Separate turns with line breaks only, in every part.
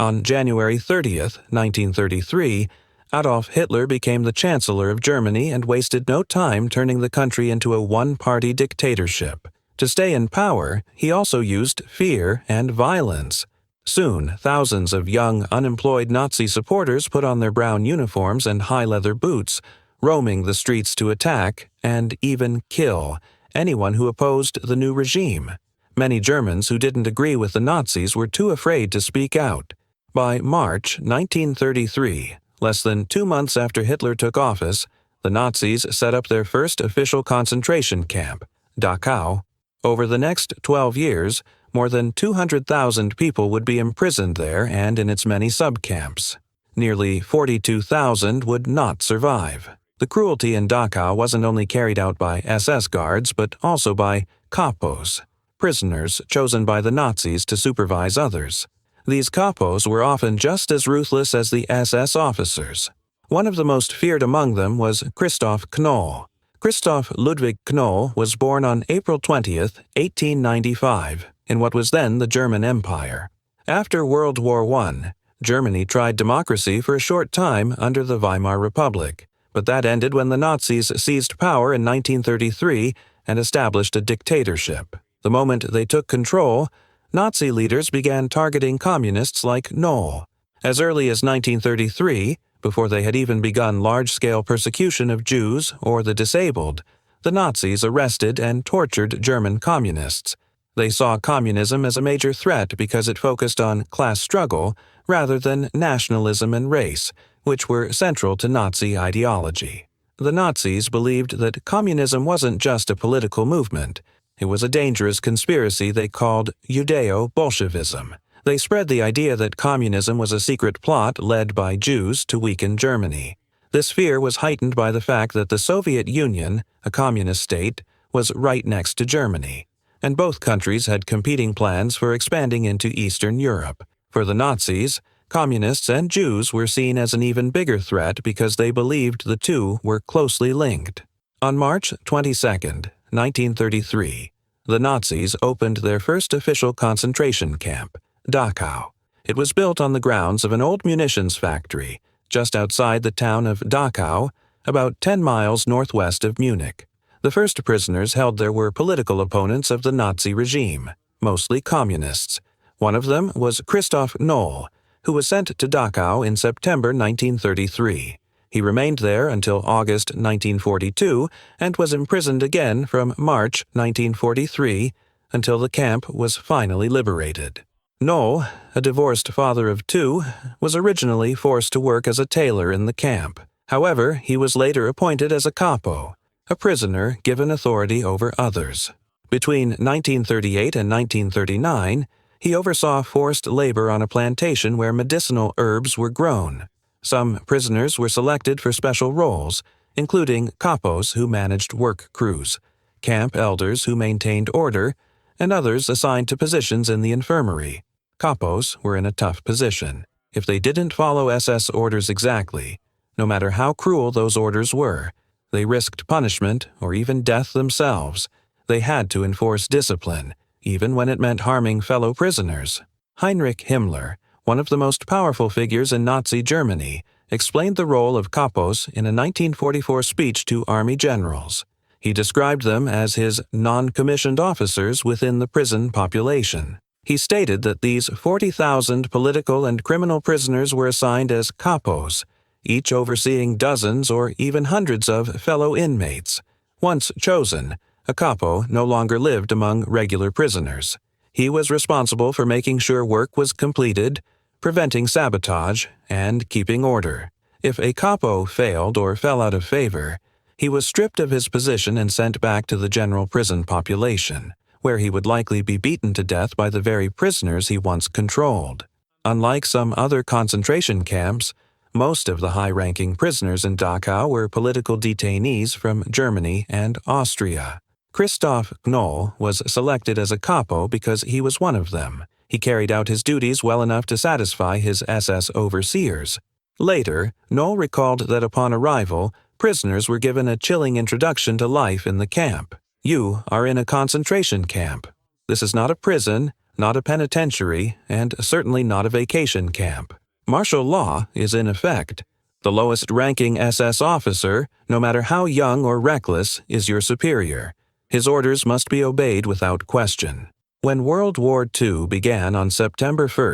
On January 30th, 1933, Adolf Hitler became the Chancellor of Germany and wasted no time turning the country into a one-party dictatorship. To stay in power, he also used fear and violence. Soon, thousands of young, unemployed Nazi supporters put on their brown uniforms and high leather boots, roaming the streets to attack, and even kill, anyone who opposed the new regime. Many Germans who didn't agree with the Nazis were too afraid to speak out. By March 1933, less than 2 months after Hitler took office, the Nazis set up their first official concentration camp, Dachau. Over the next 12 years, more than 200,000 people would be imprisoned there and in its many subcamps. Nearly 42,000 would not survive. The cruelty in Dachau wasn't only carried out by SS guards, but also by kapos, prisoners chosen by the Nazis to supervise others. These kapos were often just as ruthless as the SS officers. One of the most feared among them was Christoph Knoll. Christoph Ludwig Knoll was born on April 20th, 1895, in what was then the German Empire. After World War I, Germany tried democracy for a short time under the Weimar Republic, but that ended when the Nazis seized power in 1933 and established a dictatorship. The moment they took control, Nazi leaders began targeting communists like Knoll. As early as 1933, before they had even begun large-scale persecution of Jews or the disabled, the Nazis arrested and tortured German communists. They saw communism as a major threat because it focused on class struggle rather than nationalism and race, which were central to Nazi ideology. The Nazis believed that communism wasn't just a political movement. It was a dangerous conspiracy they called Judeo-Bolshevism. They spread the idea that communism was a secret plot led by Jews to weaken Germany. This fear was heightened by the fact that the Soviet Union, a communist state, was right next to Germany, and both countries had competing plans for expanding into Eastern Europe. For the Nazis, communists and Jews were seen as an even bigger threat because they believed the two were closely linked. On March 22, 1933, the Nazis opened their first official concentration camp, Dachau. It was built on the grounds of an old munitions factory, just outside the town of Dachau, about 10 miles northwest of Munich. The first prisoners held there were political opponents of the Nazi regime, mostly communists. One of them was Christoph Knoll, who was sent to Dachau in September 1933. He remained there until August 1942 and was imprisoned again from March 1943 until the camp was finally liberated. Knoll, a divorced father of 2, was originally forced to work as a tailor in the camp. However, he was later appointed as a kapo, a prisoner given authority over others. Between 1938 and 1939, he oversaw forced labor on a plantation where medicinal herbs were grown. Some prisoners were selected for special roles, including kapos who managed work crews, camp elders who maintained order, and others assigned to positions in the infirmary. Kapos were in a tough position. If they didn't follow SS orders exactly, no matter how cruel those orders were, they risked punishment or even death themselves. They had to enforce discipline, even when it meant harming fellow prisoners. Heinrich Himmler, one of the most powerful figures in Nazi Germany, explained the role of kapos in a 1944 speech to army generals. He described them as his non-commissioned officers within the prison population. He stated that these 40,000 political and criminal prisoners were assigned as kapos, each overseeing dozens or even hundreds of fellow inmates. Once chosen, a kapo no longer lived among regular prisoners. He was responsible for making sure work was completed, preventing sabotage, and keeping order. If a kapo failed or fell out of favor, he was stripped of his position and sent back to the general prison population, where he would likely be beaten to death by the very prisoners he once controlled. Unlike some other concentration camps, most of the high-ranking prisoners in Dachau were political detainees from Germany and Austria. Christoph Knoll was selected as a kapo because he was one of them. He carried out his duties well enough to satisfy his SS overseers. Later, Knoll recalled that upon arrival, prisoners were given a chilling introduction to life in the camp. You are in a concentration camp. This is not a prison, not a penitentiary, and certainly not a vacation camp. Martial law is in effect. The lowest-ranking SS officer, no matter how young or reckless, is your superior. His orders must be obeyed without question. When World War II began on September 1,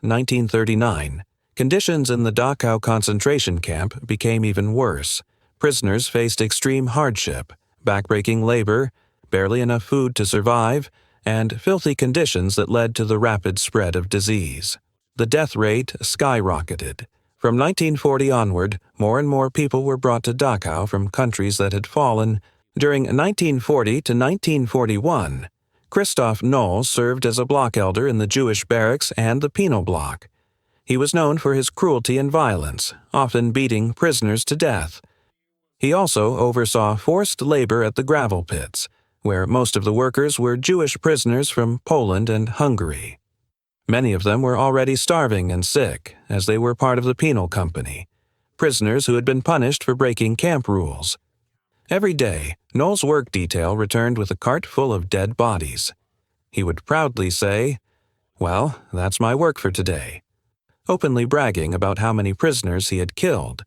1939, conditions in the Dachau concentration camp became even worse. Prisoners faced extreme hardship, backbreaking labor, barely enough food to survive, and filthy conditions that led to the rapid spread of disease. The death rate skyrocketed. From 1940 onward, more and more people were brought to Dachau from countries that had fallen. During 1940 to 1941, Christoph Noll served as a block elder in the Jewish barracks and the penal block. He was known for his cruelty and violence, often beating prisoners to death. He also oversaw forced labor at the gravel pits, where most of the workers were Jewish prisoners from Poland and Hungary. Many of them were already starving and sick, as they were part of the penal company, prisoners who had been punished for breaking camp rules. Every day, Noll's work detail returned with a cart full of dead bodies. He would proudly say, "Well, that's my work for today," openly bragging about how many prisoners he had killed.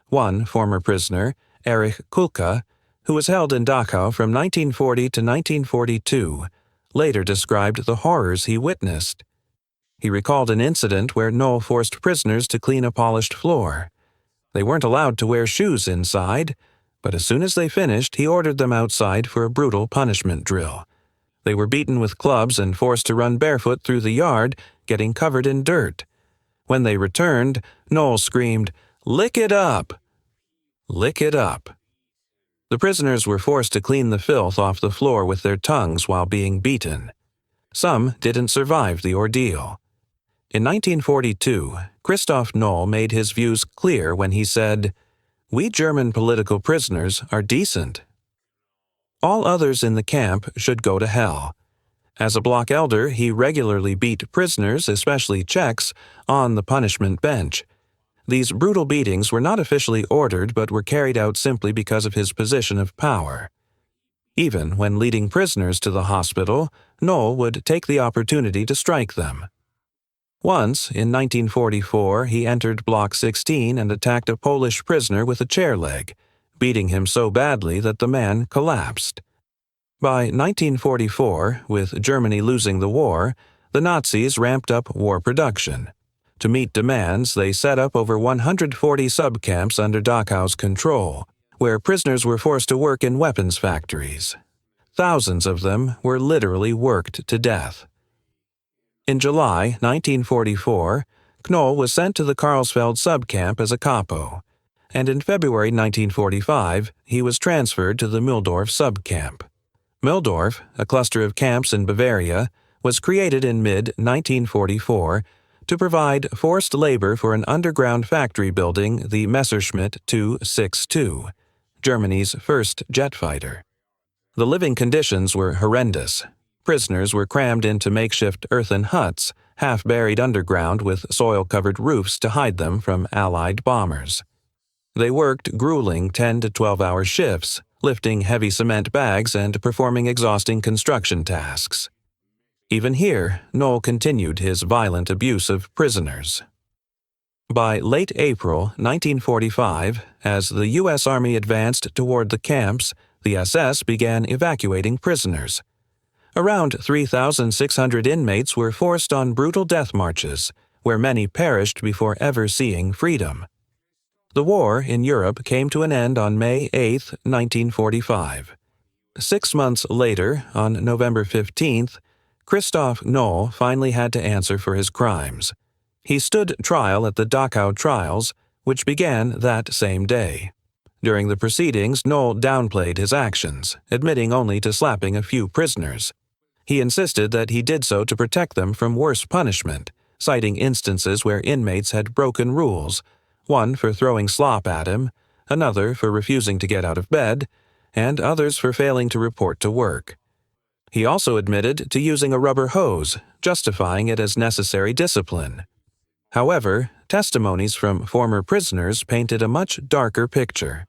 One former prisoner, Erich Kulka, who was held in Dachau from 1940 to 1942, later described the horrors he witnessed. He recalled an incident where Noll forced prisoners to clean a polished floor. They weren't allowed to wear shoes inside, but as soon as they finished, he ordered them outside for a brutal punishment drill. They were beaten with clubs and forced to run barefoot through the yard, getting covered in dirt. When they returned, Noll screamed, "Lick it up! Lick it up!" The prisoners were forced to clean the filth off the floor with their tongues while being beaten. Some didn't survive the ordeal. In 1942, Christoph Noll made his views clear when he said, "We German political prisoners are decent. All others in the camp should go to hell." As a block elder, he regularly beat prisoners, especially Czechs, on the punishment bench. These brutal beatings were not officially ordered but were carried out simply because of his position of power. Even when leading prisoners to the hospital, Noll would take the opportunity to strike them. Once, in 1944, he entered Block 16 and attacked a Polish prisoner with a chair leg, beating him so badly that the man collapsed. By 1944, with Germany losing the war, the Nazis ramped up war production. To meet demands, they set up over 140 subcamps under Dachau's control, where prisoners were forced to work in weapons factories. Thousands of them were literally worked to death. In July 1944, Knoll was sent to the Karlsfeld subcamp as a capo, and in February 1945, he was transferred to the Mühldorf subcamp. Mühldorf, a cluster of camps in Bavaria, was created in mid-1944 to provide forced labor for an underground factory building the Messerschmitt 262, Germany's first jet fighter. The living conditions were horrendous. Prisoners were crammed into makeshift earthen huts, half buried underground with soil-covered roofs to hide them from Allied bombers. They worked grueling 10 to 12-hour shifts, lifting heavy cement bags and performing exhausting construction tasks. Even here, Knoll continued his violent abuse of prisoners. By late April 1945, as the U.S. Army advanced toward the camps, the SS began evacuating prisoners. Around 3,600 inmates were forced on brutal death marches, where many perished before ever seeing freedom. The war in Europe came to an end on May 8, 1945. 6 months later, on November 15th, Christoph Knoll finally had to answer for his crimes. He stood trial at the Dachau trials, which began that same day. During the proceedings, Knoll downplayed his actions, admitting only to slapping a few prisoners. He insisted that he did so to protect them from worse punishment, citing instances where inmates had broken rules, one for throwing slop at him, another for refusing to get out of bed, and others for failing to report to work. He also admitted to using a rubber hose, justifying it as necessary discipline. However, testimonies from former prisoners painted a much darker picture.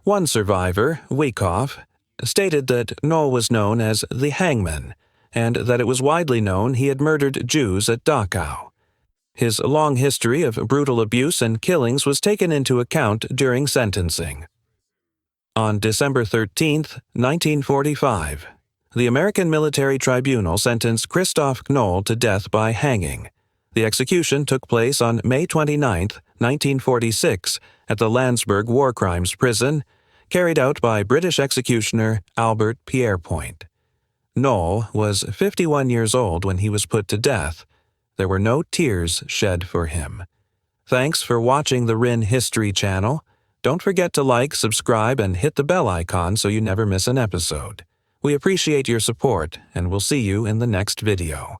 One survivor, Wyckoff, stated that Knoll was known as the hangman, and that it was widely known he had murdered Jews at Dachau. His long history of brutal abuse and killings was taken into account during sentencing. On December 13, 1945, the American Military Tribunal sentenced Christoph Knoll to death by hanging. The execution took place on May 29, 1946, at the Landsberg War Crimes Prison, carried out by British executioner Albert Pierrepoint. Knoll was 51 years old when he was put to death. There were no tears shed for him. Thanks for watching the Rin History Channel. Don't forget to like, subscribe, and hit the bell icon so you never miss an episode. We appreciate your support, and we'll see you in the next video.